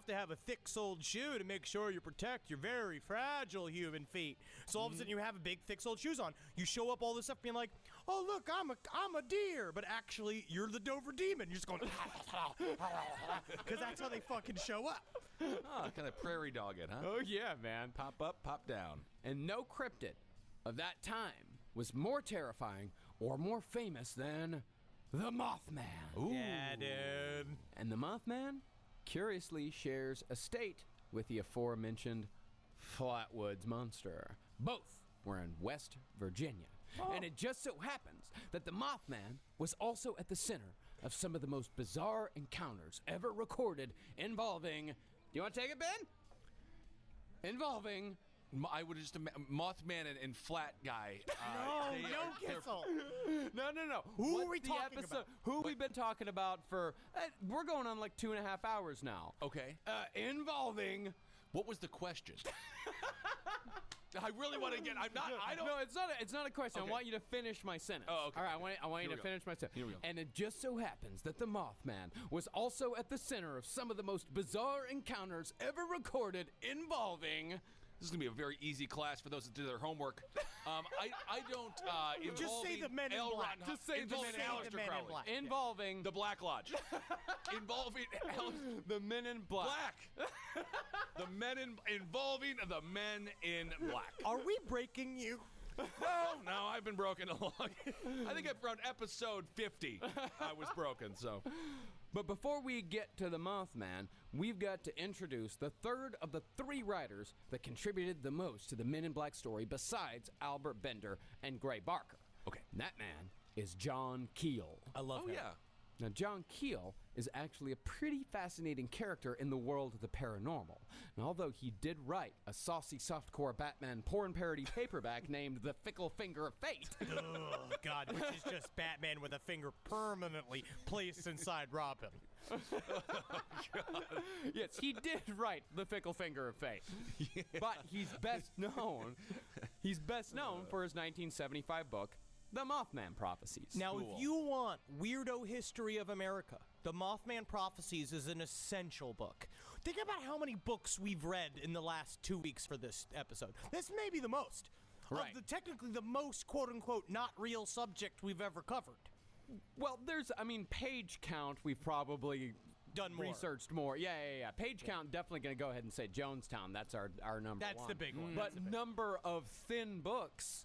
have to have a thick-soled shoe to make sure you protect your very fragile human feet. So all of a sudden you have a big, thick-soled shoes on. You show up all this stuff being like, oh, look, I'm a deer. But actually, you're the Dover Demon. You're just going, because that's how they fucking show up. Oh, kind of prairie dog it, huh? Oh, yeah, man. Pop up, pop down. And no cryptid of that time was more terrifying or more famous than the Mothman. Ooh. Yeah, dude. And the Mothman, curiously, shares a state with the aforementioned Flatwoods Monster. Both were in West Virginia. And it just so happens that the Mothman was also at the center of some of the most bizarre encounters ever recorded involving... Do you want to take it, Ben? Involving... I would just Mothman and Flat Guy. No, Kissel. No. Who are we talking about? Who we've been talking about for... we're going on like 2.5 hours now. Okay. Involving... What was the question? I really want to get. I don't. No, it's not a question. Okay. I want you to finish my sentence. Oh, okay. All right, I want you Here we to go. finish my sentence. Here we go. And it just so happens that the Mothman was also at the center of some of the most bizarre encounters ever recorded involving... This is gonna be a very easy class for those that do their homework. I don't. Just say the Men in Black. Just say the Men in Aleister Men in Crowley. Black. Involving The Black Lodge. Involving the Men in Black. the men involving the Men in Black. Are we breaking you? No, I've been broken along. I think around episode 50, I was broken. So, But before we get to the Mothman, we've got to introduce the third of the 3 writers that contributed the most to the Men in Black story besides Albert Bender and Gray Barker. Okay. And that man is John Keel. I love oh him. yeah. Now, John Keel is actually a pretty fascinating character in the world of the paranormal. And although he did write a saucy softcore Batman porn parody paperback named The Fickle Finger of Fate, Oh, God, which is just Batman with a finger permanently placed inside Robin. yes, he did write The Fickle Finger of Fate. But he's best known for his 1975 book, The Mothman Prophecies. Now, Cool. if you want weirdo history of America, The Mothman Prophecies is an essential book. Think about how many books we've read in the last 2 weeks for this episode. This may be the most. Right. Of technically the most, quote-unquote, not real subject we've ever covered. Well, page count, we've probably Done more. researched more. Yeah. Page count, definitely going to go ahead and say Jonestown. That's our number That's one. the big one. But That's the big number of thin books,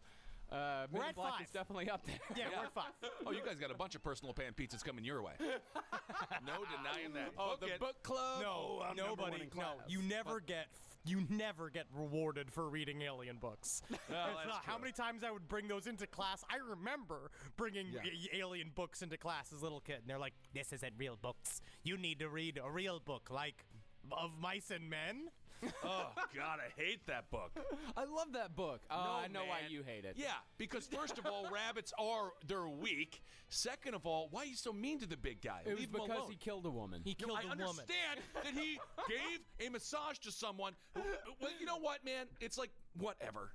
Men in at Black 5. is definitely up there. Yeah, we're at 5. Oh, you guys got a bunch of personal pan pizzas coming your way. No denying that. Oh, Book the it. book club. No, I'm number one nobody. in No, class. you never get rewarded for reading alien books. It's not how many times I would bring those into class. I remember bringing alien books into class as a little kid, and they're like, "This isn't real books. You need to read a real book, like Of Mice and Men." Oh God, I hate that book. I love that book. I know why man. you hate it. Yeah, because first of all, rabbits they're weak. Second of all, why are you so mean to the big guy? It was Leave him because alone. he killed a woman. He killed I a woman. understand that he gave a massage to someone. Well, you know what, man? It's like, whatever.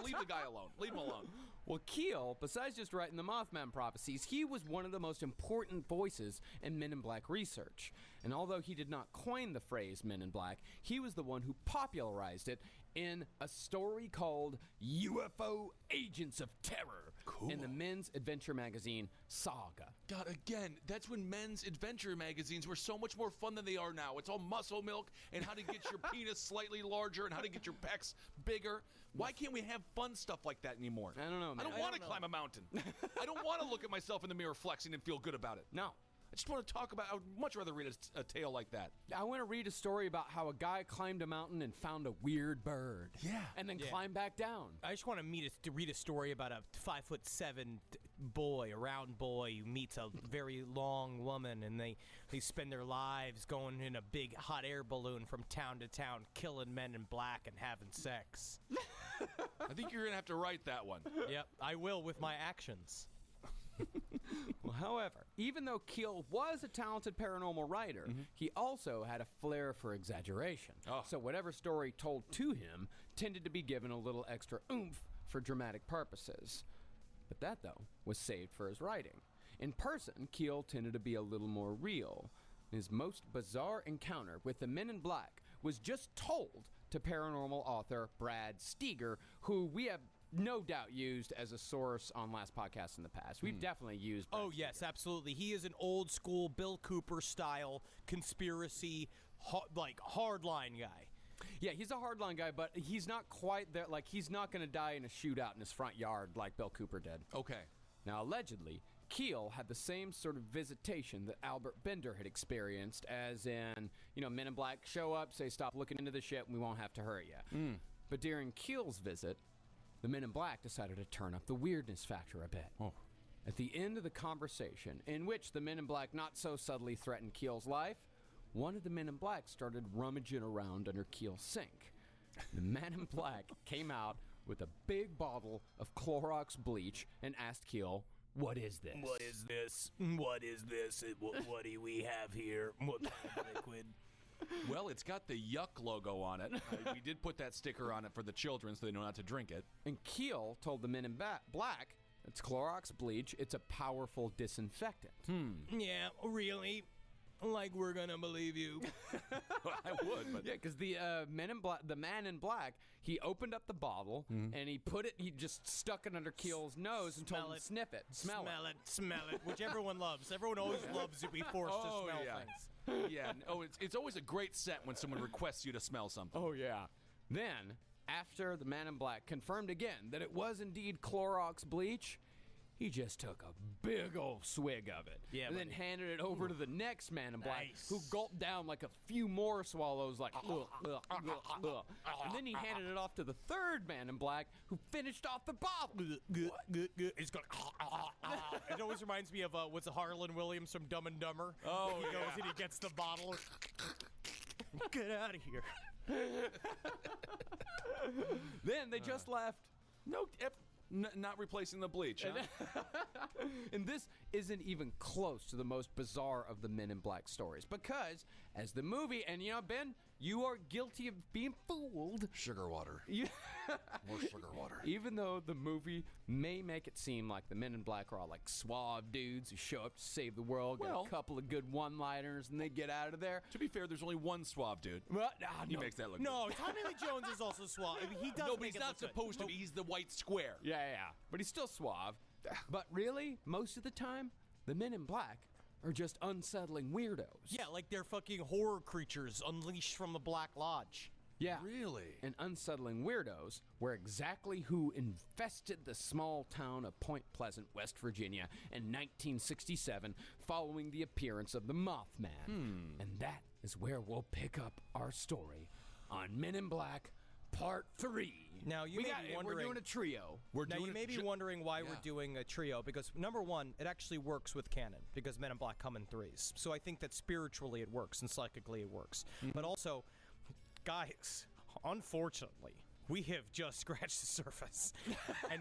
Leave the guy alone. Leave him alone. Well, Keel, besides just writing the Mothman Prophecies, he was one of the most important voices in Men in Black research. And although he did not coin the phrase Men in Black, he was the one who popularized it in a story called UFO Agents of Terror in the men's adventure magazine Saga. God, again, that's when men's adventure magazines were so much more fun than they are now. It's all muscle milk and how to get your penis slightly larger and how to get your pecs bigger. Why can't we have fun stuff like that anymore? I don't know, man. I don't want to climb a mountain. I don't want to look at myself in the mirror flexing and feel good about it. No. I just want to talk about, I would much rather read a tale like that. I want to read a story about how a guy climbed a mountain and found a weird bird. Yeah. And then Yeah. climbed back down. I just want to read a story about a 5'7" boy, a round boy who meets a very long woman, and they spend their lives going in a big hot air balloon from town to town, killing men in black and having sex. I think you're going to have to write that one. Yep, I will with my actions. Well, however, even though Keel was a talented paranormal writer, he also had a flair for exaggeration. Oh. So whatever story told to him tended to be given a little extra oomph for dramatic purposes. But that, though, was saved for his writing. In person, Keel tended to be a little more real. his most bizarre encounter with the Men in Black was just told to paranormal author Brad Steger, who we have no doubt used as a source on last podcasts in the past. We've definitely used Brad Steger. Yes, absolutely. He is an old school Bill Cooper style conspiracy, hardline guy. Yeah, he's a hardline guy, but he's not quite there. Like, he's not going to die in a shootout in his front yard like Bill Cooper did. Okay. Now, allegedly, Keel had the same sort of visitation that Albert Bender had experienced, as in, Men in Black show up, say, stop looking into the ship, and we won't have to hurt you. But during Keel's visit, the Men in Black decided to turn up the weirdness factor a bit. Oh. At the end of the conversation, in which the Men in Black not so subtly threatened Keel's life, one of the Men in Black started rummaging around under Keel's sink. The Man in Black came out with a big bottle of Clorox bleach and asked Keel, "What is this?" What is this? What is this? What do we have here? What kind of liquid? Well, it's got the Yuck logo on it. We did put that sticker on it for the children so they know not to drink it. And Keel told the Men in Black, "It's Clorox bleach. It's a powerful disinfectant." Yeah, really? Like we're gonna believe you? I would, but Yeah, because the Man in Black, he opened up the bottle and he just stuck it under Keel's nose and told him to sniff it, smell it, which everyone loves. Everyone always loves to be forced to smell things. Yeah. Oh, it's always a great scent when someone requests you to smell something. Oh yeah. Then, after the Man in Black confirmed again that it was indeed Clorox bleach, he just took a big old swig of it, and then handed it over to the next Man in Black, who gulped down like a few more swallows, like, ugh, ugh, ugh, ugh. And then he handed it off to the third Man in Black, who finished off the bottle. It's going. It always reminds me of what's it, Harlan Williams from Dumb and Dumber. Oh, he goes and he gets the bottle. Get out of here. Then they just left. Not replacing the bleach, huh? And this isn't even close to the most bizarre of the Men in Black stories, because as the movie, and Ben, you are guilty of being fooled. Sugar water. More sugar water. Even though the movie may make it seem like the Men in Black are all like suave dudes who show up to save the world, get a couple of good one-liners, and they get out of there. To be fair, there's only one suave dude. He makes that look good. Tommy Lee Jones is also suave. He does. No, but he's not supposed to be. He's the white square. Yeah. But he's still suave. But really, most of the time, the Men in Black are just unsettling weirdos. Yeah, like they're fucking horror creatures unleashed from the Black Lodge. Yeah. Really? And unsettling weirdos were exactly who infested the small town of Point Pleasant, West Virginia in 1967 following the appearance of the Mothman. And that is where we'll pick up our story on Men in Black Part 3. Now, you may be wondering... We're doing a trio. You may be wondering why we're doing a trio, because, number one, it actually works with canon, because Men in Black come in threes. So I think that spiritually it works, and psychically it works. But also, guys, unfortunately, we have just scratched the surface. And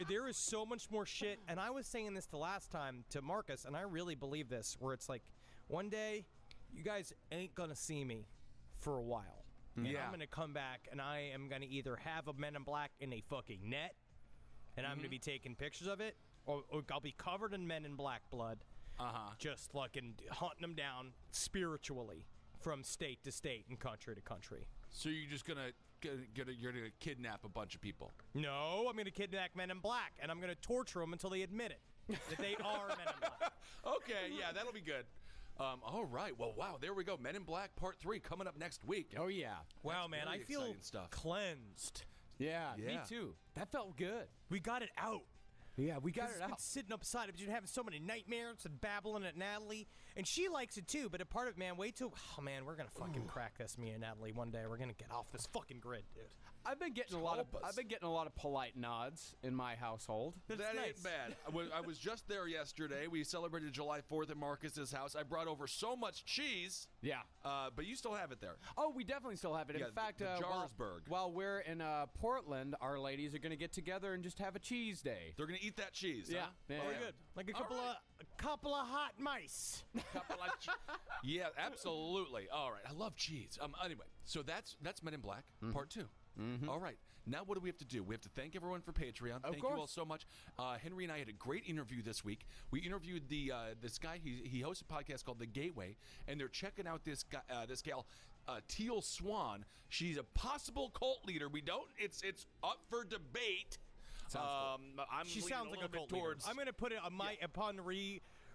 there is so much more shit, and I was saying this the last time to Marcus, and I really believe this, where it's like, one day, you guys ain't gonna see me for a while. And I'm going to come back, and I am going to either have a Men in Black in a fucking net, and I'm going to be taking pictures of it, or I'll be covered in Men in Black blood, just fucking hunting them down spiritually from state to state and country to country. So you're just going to kidnap a bunch of people? No, I'm going to kidnap Men in Black, and I'm going to torture them until they admit it, that they are Men in Black. Okay, yeah, that'll be good. All right. Well, wow. There we go. Men in Black Part 3 coming up next week. Oh, yeah. Wow, man. Really I feel stuff. cleansed. Yeah, me too. That felt good. We got it out. Yeah, we got it It's out. been sitting upside. I've been having so many nightmares and babbling at Natalie. And she likes it too, but a part of it, man, wait till... Oh, man, we're going to fucking crack this, me and Natalie, one day. We're going to get off this fucking grid, dude. I've been getting a lot of polite nods in my household. That ain't bad. I was just there yesterday. We celebrated July 4th at Marcus's house. I brought over so much cheese. Yeah. But you still have it there. Oh, we definitely still have it. In fact, the Jarlsberg. while we're in Portland, our ladies are going to get together and just have a cheese day. They're going to eat that cheese. Yeah. Huh? Yeah. Very good. Like a couple of hot mice. Yeah, absolutely. All right. I love cheese. Anyway, so that's Men in Black Part 2. All right. Now what do we have to do? We have to thank everyone for Patreon. Thank you all so much. Henry and I had a great interview this week. We interviewed this guy. He hosts a podcast called The Gateway, and they're checking out this gal, Teal Swan. She's a possible cult leader. It's up for debate. She sounds like a cult leader. I'm going to put it on upon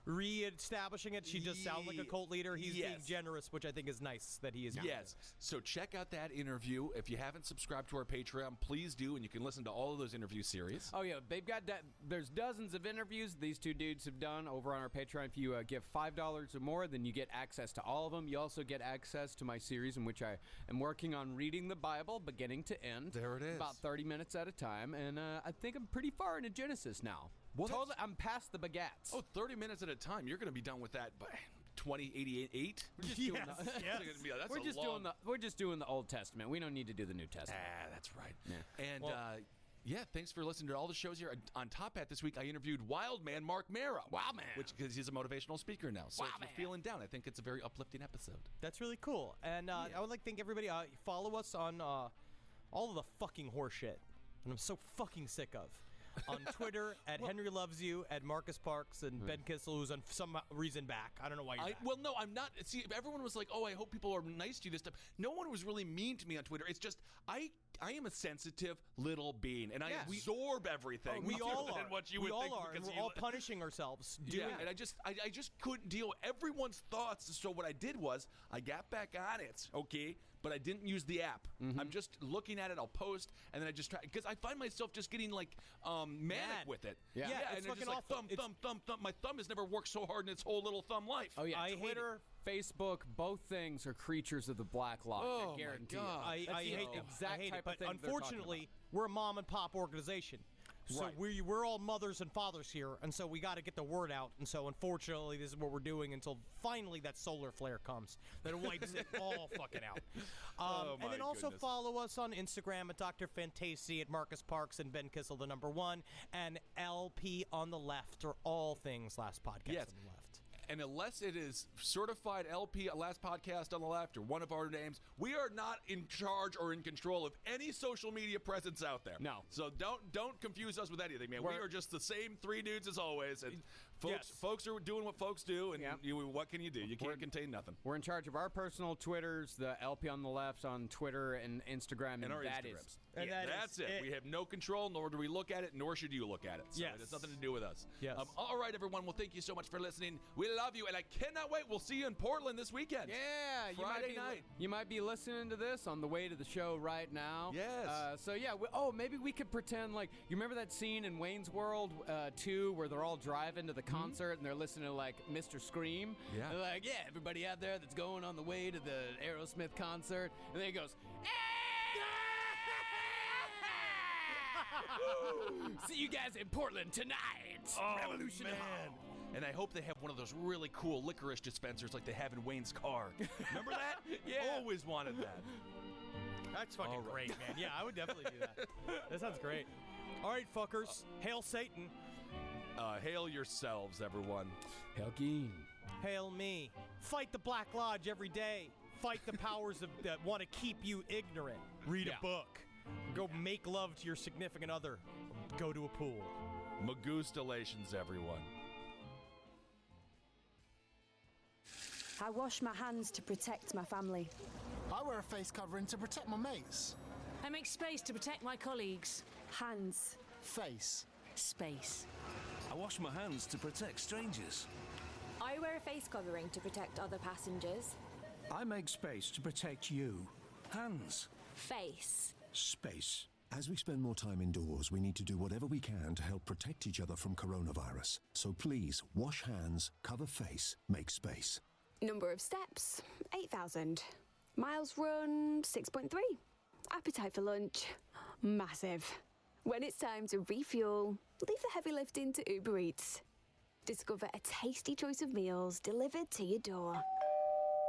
re-establishing it. She just sounds like a cult leader. He's being generous, which I think is nice that he is. Yes. So check out that interview. If you haven't subscribed to our Patreon, please do, and you can listen to all of those interview series. Oh yeah, they've got there's dozens of interviews these two dudes have done over on our Patreon. If you give $5 or more, then you get access to all of them. You also get access to my series in which I am working on reading the Bible beginning to end. There it is. About 30 minutes at a time, and I think I'm pretty far into Genesis now. Well, totally, I'm past the bagats. Oh, 30 minutes at a time. You're going to be done with that by 2088. We're just doing the Old Testament. We don't need to do the New Testament. That's right. Yeah. And thanks for listening to all the shows here. On Top Hat this week, I interviewed Wildman Mark Mara. Wildman. Because he's a motivational speaker now. So if you're feeling down, I think it's a very uplifting episode. That's really cool. And I would like to thank everybody. Follow us on all of the fucking horse shit. And I'm so fucking sick of. On Twitter, at Henry Loves You, at Marcus Parks, and Ben Kissel, who's on some reason back. I don't know why you're back. Well, no, I'm not. See, everyone was like, oh, I hope people are nice to you this time. No one was really mean to me on Twitter. It's just, I am a sensitive little being, and I absorb everything. We all are. Than what you we would all think are, and we're all punishing ourselves. And I just couldn't deal with everyone's thoughts. So what I did was, I got back on it, okay? But I didn't use the app. I'm just looking at it. I'll post, and then I just try because I find myself just getting like manic with it. Yeah, and it's just like thumb. My thumb has never worked so hard in its whole little thumb life. Oh yeah, Twitter, Facebook, both things are creatures of the black law. Oh I guarantee my God. you. I hate the exact it, type but of thing unfortunately, we're a mom and pop organization. So we're all mothers and fathers here, and so we got to get the word out. And so unfortunately, this is what we're doing until finally that solar flare comes that wipes it all fucking out. And then also follow us on Instagram at Dr. Fantasy, at Marcus Parks, and Ben Kissel, the number 1, and LP on the left, or all things Last Podcast on the left. And unless it is certified LP Last Podcast on the left or one of our names, we are not in charge or in control of any social media presence out there. No. So don't confuse us with anything, man. We are just the same three dudes as always. And folks are doing what folks do, and what can you do? You can't contain nothing. We're in charge of our personal Twitters, the LP on the left on Twitter and Instagram, and our Instagrams. That's it. We have no control, nor do we look at it, nor should you look at it. So it has nothing to do with us. Yes. All right, everyone. Well, thank you so much for listening. We love you, and I cannot wait. We'll see you in Portland this weekend. Yeah, Friday night. You might be listening to this on the way to the show right now. Yes. Maybe we could pretend like you remember that scene in Wayne's World 2 where they're all driving to the concert and they're listening to like Mr. Scream. Yeah. They're like, everybody out there that's going on the way to the Aerosmith concert, and then he goes, see you guys in Portland tonight. Revolution Hall. And I hope they have one of those really cool licorice dispensers like they have in Wayne's car. Remember that? Always wanted that. That's fucking great, man. Yeah, I would definitely do that. That sounds great. All right, fuckers. Hail Satan. Hail yourselves, everyone. Hail Geen. Hail me. Fight the Black Lodge every day. Fight the powers that want to keep you ignorant. Read a book. Go make love to your significant other. Go to a pool. Magustalations, everyone. I wash my hands to protect my family. I wear a face covering to protect my mates. I make space to protect my colleagues. Hands. Face. Space. I wash my hands to protect strangers. I wear a face covering to protect other passengers. I make space to protect you. Hands. Face. Space. As we spend more time indoors, we need to do whatever we can to help protect each other from coronavirus. So please, wash hands, cover face, make space. Number of steps, 8,000. Miles run, 6.3. Appetite for lunch, massive. When it's time to refuel, leave the heavy lifting to Uber Eats. Discover a tasty choice of meals delivered to your door,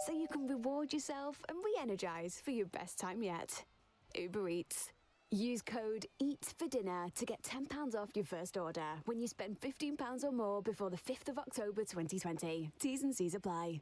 so you can reward yourself and re-energize for your best time yet. Uber Eats. Use code EAT for dinner to get £10 off your first order when you spend £15 or more before the 5th of October 2020. T's and C's apply.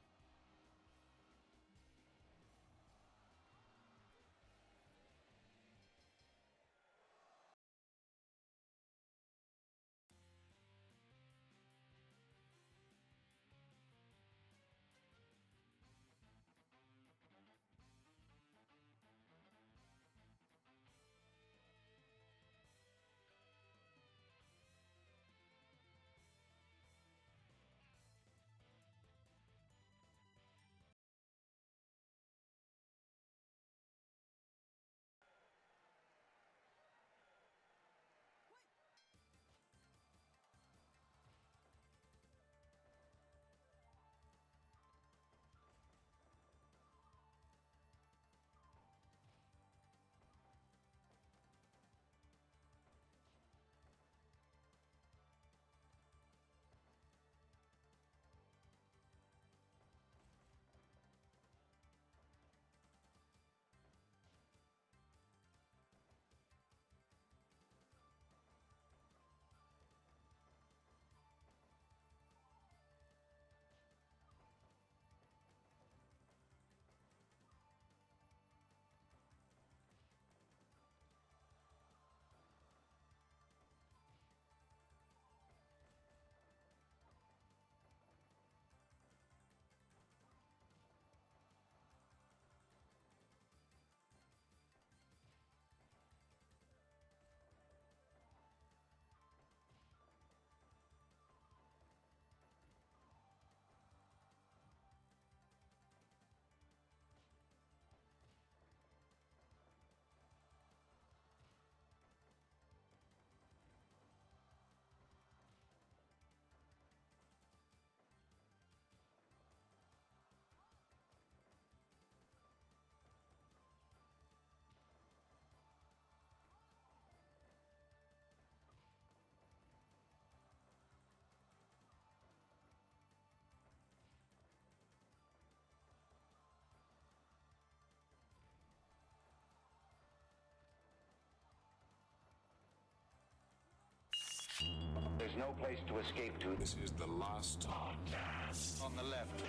no place to escape to. This is the last podcast. On the left.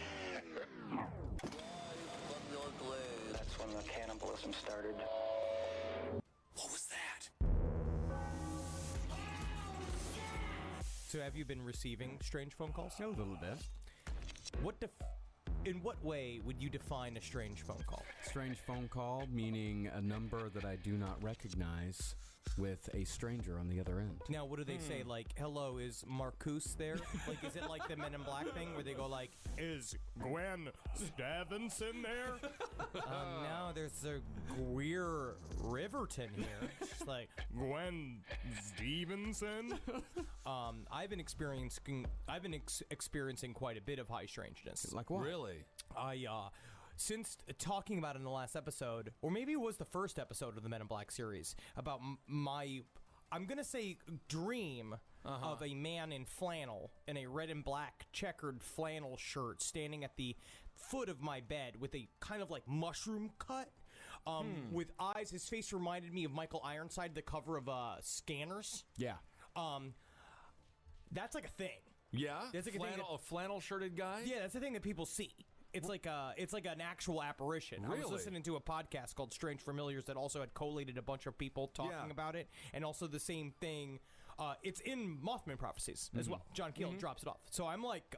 That's when the cannibalism started. What was that? So have you been receiving strange phone calls? A little bit. In what way would you define a strange phone call? Strange phone call, meaning a number that I do not recognize with a stranger on the other end. Now, what do they say? Like, hello, is Marcus there? Like, is it like the Men in Black thing where they go like, is Gwen Stevenson there? No, there's a Greer Riverton here. It's like, Gwen Stevenson? I've been experiencing quite a bit of high strangeness. Like what? Really? Since talking about it in the last episode, or maybe it was the first episode of the Men in Black series, about my, I'm going to say, dream of a man in flannel, in a red and black checkered flannel shirt, standing at the foot of my bed with a kind of like mushroom cut, with eyes. His face reminded me of Michael Ironside, the cover of Scanners. Yeah. That's like a thing. Yeah? That's like a flannel-shirted guy? Yeah, that's the thing that people see. It's like an actual apparition. Really? I was listening to a podcast called Strange Familiars that also had collated a bunch of people talking about it, and also the same thing. It's in Mothman Prophecies as well. John Keel drops it off. So I'm like,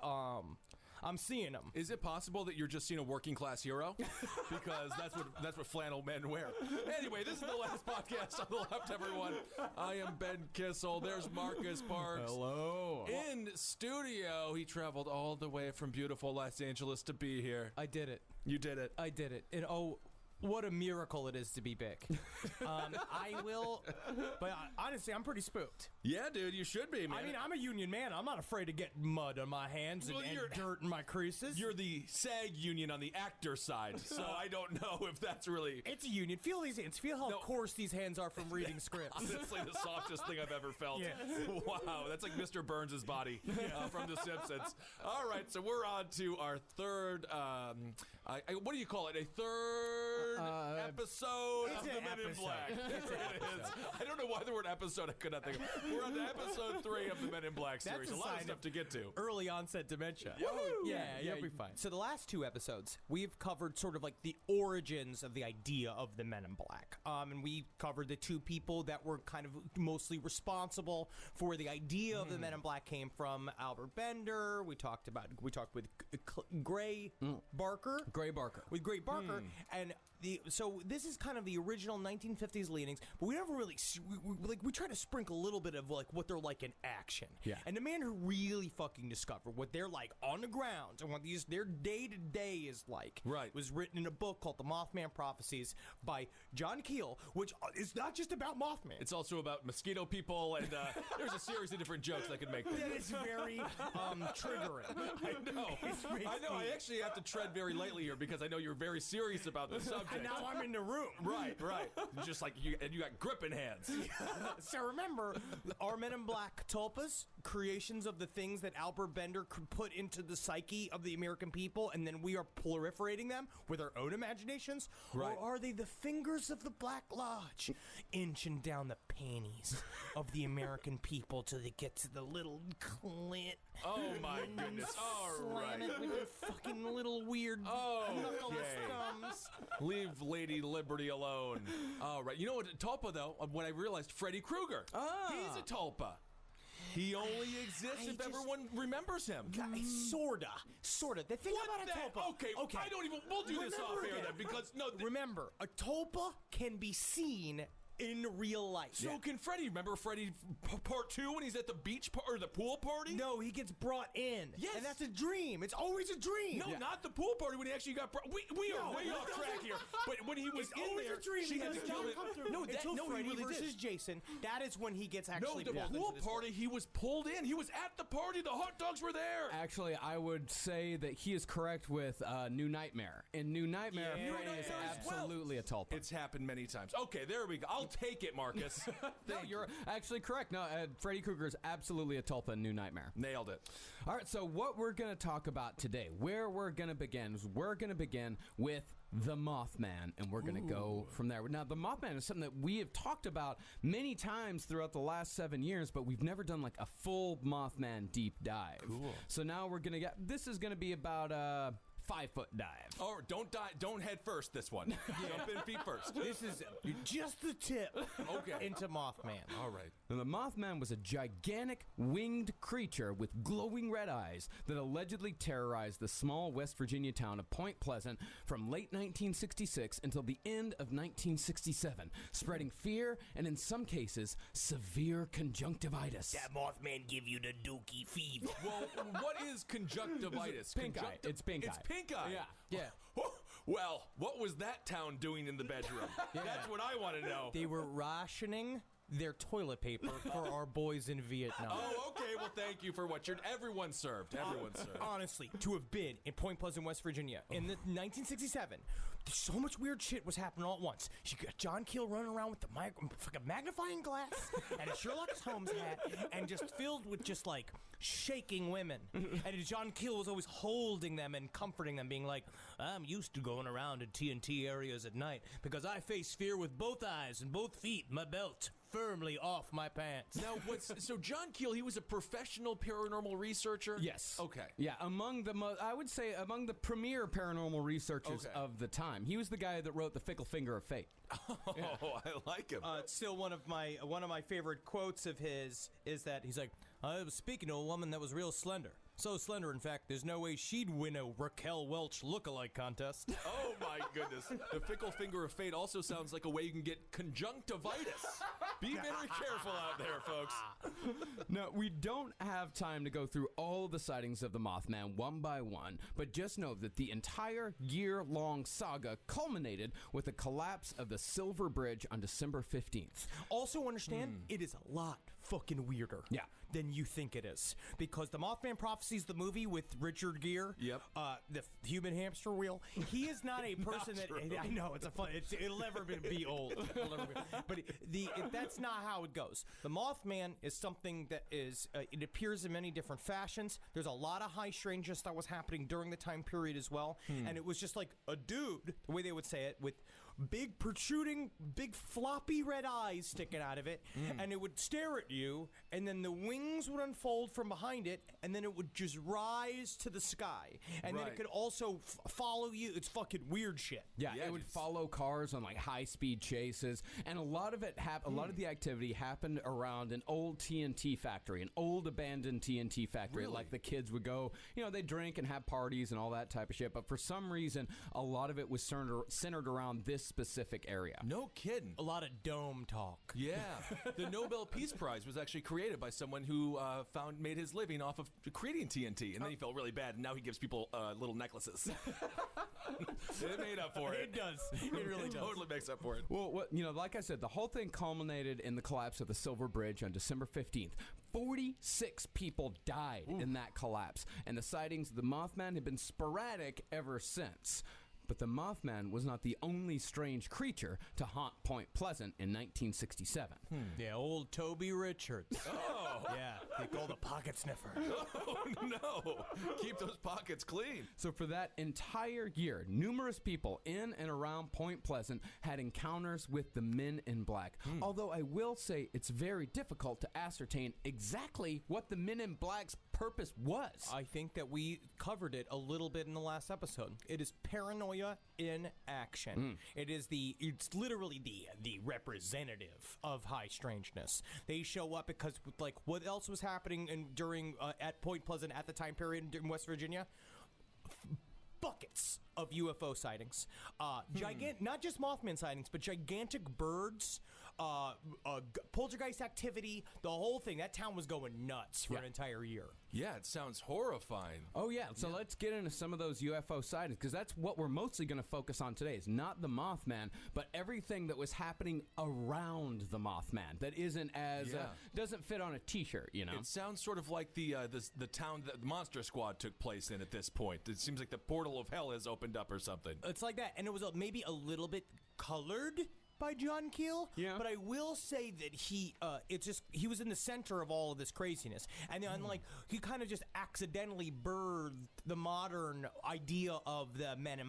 I'm seeing them. Is it possible that you're just seeing a working class hero? Because that's what flannel men wear. Anyway, this is the last podcast on the left, everyone. I am Ben Kissel. There's Marcus Parks. Hello. In studio, he traveled all the way from beautiful Los Angeles to be here. I did it. You did it. I did it. And what a miracle it is to be big. But honestly, I'm pretty spooked. Yeah, dude, you should be, man. I mean, I'm a union man. I'm not afraid to get mud on my hands and dirt in my creases. You're the SAG union on the actor side, so I don't know if that's really... It's a union. Feel these hands. Feel how coarse these hands are from reading scripts. Honestly, the softest thing I've ever felt. Yeah. Wow, that's like Mr. Burns' body from The Simpsons. All right, so we're on to our third... what do you call it? A third episode of The Men in Black. It is. I don't know why the word episode I could not think of. We're on to episode 3 of The Men in Black series. That's a lot of stuff to get to. Early onset dementia. Yeah, you'll be fine. So the last 2 episodes, we've covered sort of like the origins of the idea of the Men in Black. And we covered the 2 people that were kind of mostly responsible for the idea of the Men in Black came from. Albert Bender. We talked with Gray Barker. With Gray Barker. And so this is kind of the original 1950s leanings, but we never really we try to sprinkle a little bit of like what they're like in action. Yeah. And the man who really fucking discovered what they're like on the ground and what their day to day is like, was written in a book called The Mothman Prophecies by John Keel, which is not just about Mothman. It's also about mosquito people, and there's a series of different jokes I could make. That is very triggering. I know. I actually have to tread very lightly here because I know you're very serious about the subject. And now I'm in the room. Right. Just like you got gripping hands. So remember, our Men in Black tulpas, creations of the things that Albert Bender could put into the psyche of the American people, and then we are proliferating them with our own imaginations? Right. Or are they the fingers of the Black Lodge, inching down the panties of the American people till they get to the little clit? Oh my goodness. All Slam right. it with your fucking little weird knuckleless thumbs. Leave Lady Liberty alone. All right. You know what, Tulpa, though, when I realized Freddy Krueger. He's a Tulpa. He only exists if everyone remembers him. Sorta. The thing about a tulpa. Okay. We'll do this off air then, because remember, a tulpa can be seen in real life. So can Freddy? Remember Freddy part 2 when he's at the beach or the pool party? No, he gets brought in. Yes. And that's a dream. It's always a dream. No, not the pool party when he actually got brought. We are way off track here. But when he was in there, she had to kill him. Until Freddy he really versus Jason, that is when he gets actually the pool party, he was pulled in. He was at the party. The hot dogs were there. Actually, I would say that he is correct with New Nightmare. In New Nightmare, Freddy is absolutely a tulpa. It's happened many times. Okay, there we go. I'll take it, Marcus. No, you're actually correct. No, Freddy Krueger is absolutely a tulpa in New Nightmare. Nailed it. All right, so what we're going to talk about today, where we're going to begin, is we're going to begin with the Mothman, and we're going to go from there. Now, the Mothman is something that we have talked about many times throughout the last 7 years, but we've never done like a full Mothman deep dive. Cool. So now we're going to this is going to be about a 5-foot dive. Oh, don't head first this one. Jump in feet first. This is just the tip Okay. into Mothman. All right. Now, the Mothman was a gigantic winged creature with glowing red eyes that allegedly terrorized the small West Virginia town of Point Pleasant from late 1966 until the end of 1967, spreading fear and, in some cases, severe conjunctivitis. That Mothman give you the dookie fever. Well, what is conjunctivitis? Pink eye. It's pink eye. It's pink eye. Yeah. Well, what was that town doing in the bedroom? That's what I want to know. They were rationing their toilet paper for our boys in Vietnam. Oh, okay. Well, thank you for what everyone served. Everyone served. Honestly, to have been in Point Pleasant, West Virginia in 1967, so much weird shit was happening all at once. You got John Keel running around with the fucking magnifying glass and a Sherlock Holmes hat, and just filled with just like shaking women. And John Keel was always holding them and comforting them, being like, "I'm used to going around in TNT areas at night because I face fear with both eyes and both feet, my belt firmly off my pants." Now, so John Keel, he was a professional paranormal researcher? Yes. Okay. Yeah, among the premier paranormal researchers of the time. He was the guy that wrote The Fickle Finger of Fate. Oh, I like him. Still one of my favorite quotes of his is that he's like, "I was speaking to a woman that was real slender. So slender, in fact, there's no way she'd win a Raquel Welch look-alike contest." Oh, my goodness. The Fickle Finger of Fate also sounds like a way you can get conjunctivitis. Be very careful out there, folks. No, we don't have time to go through all the sightings of the Mothman one by one, but just know that the entire year-long saga culminated with the collapse of the Silver Bridge on December 15th. Also understand, it is a lot fucking weirder than you think it is. Because the Mothman Prophecies, the movie with Richard Gere, the human hamster wheel, he is not a person I know, it'll never be old. But that's not how it goes. The Mothman is something that is, it appears in many different fashions. There's a lot of high strangeness that was happening during the time period as well. And it was just like a dude, the way they would say it, with big protruding, big floppy red eyes sticking out of it, and it would stare at you, and then the wings would unfold from behind it, and then it would just rise to the sky, and then it could also follow you. It's fucking weird shit. Yeah, it would follow cars on like high-speed chases, and a lot of it a lot of the activity happened around an old TNT factory, an old abandoned TNT factory. Really? Like the kids would go, they drink and have parties and all that type of shit. But for some reason, a lot of it was centered around this specific area. No kidding. A lot of dome talk. Yeah. The Nobel Peace Prize was actually created by someone who made his living off of creating TNT, and then he felt really bad, and now he gives people little necklaces. It made up for it. It does. It really does. Totally makes up for it. Well, like I said, the whole thing culminated in the collapse of the Silver Bridge on December 15th. 46 people died in that collapse, and the sightings of the Mothman have been sporadic ever since. But the Mothman was not the only strange creature to haunt Point Pleasant in 1967. Yeah, old Toby Richards. Oh. Yeah, they call the pocket sniffer. Oh, no. Keep those pockets clean. So for that entire year, numerous people in and around Point Pleasant had encounters with the Men in Black. Although I will say it's very difficult to ascertain exactly what the Men in Black's purpose was. I think that we covered it a little bit in the last episode. It is paranoia in action. It's literally the representative of high strangeness. They show up because, like, what else was happening during at Point Pleasant at the time period in West Virginia? Buckets of UFO sightings, not just Mothman sightings, but gigantic birds, poltergeist activity, the whole thing. That town was going nuts for an entire year. Yeah, it sounds horrifying. Oh, yeah. So let's get into some of those UFO sightings, because that's what we're mostly going to focus on today, is not the Mothman, but everything that was happening around the Mothman that isn't as, doesn't fit on a t-shirt, It sounds sort of like the town that the Monster Squad took place in at this point. It seems like the portal of hell has opened up or something. It's like that, and it was maybe a little bit colored by John Keel. Yeah. But I will say that he was in the center of all of this craziness. And then he kind of just accidentally birthed the modern idea of the Men in